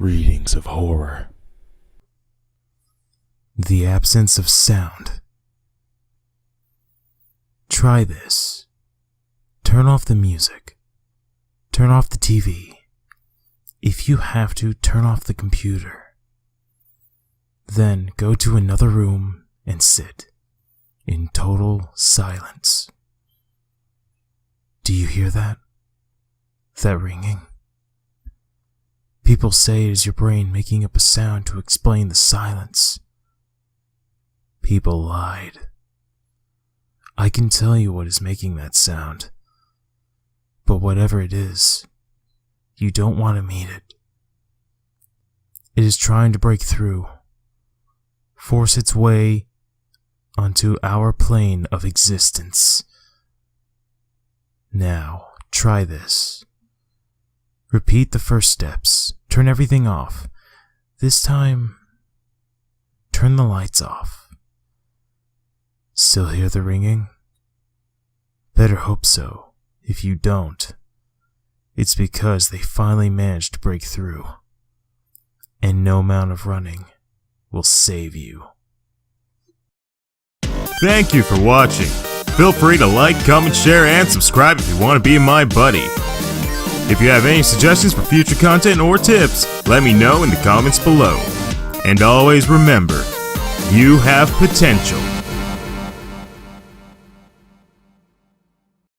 readings of horror. The absence of sound. Try this. Turn off the music. Turn off the TV. If you have to, turn off the computer. Then go to another room and sit in total silence. Do you hear that? That ringing? People say it is your brain making up a sound to explain the silence. People lied. I can tell you what is making that sound. But whatever it is, you don't want to meet it. It is trying to break through, force its way onto our plane of existence. Now, try this. Repeat the first steps. Turn everything off. This time, turn the lights off. Still hear the ringing? Better hope so. If you don't, it's because they finally managed to break through. And no amount of running will save you. Thank you for watching. Feel free to like, comment, share, and subscribe if you want to be my buddy. If you have any suggestions for future content or tips, let me know in the comments below. And always remember, you have potential.